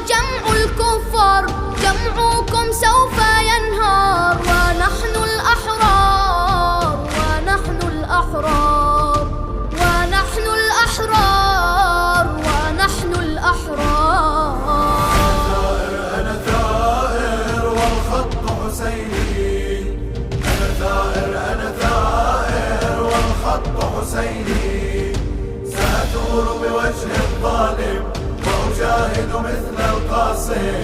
وجمع الكفار جمعكم سوف ينهار، ونحن الأحرار ونحن الأحرار ونحن الأحرار ونحن الأحرار. أنا ثائر والخط حسيني، أنا ثائر والخط حسيني، سأثور بوجه الظالم وأجاهد مثل القاسم.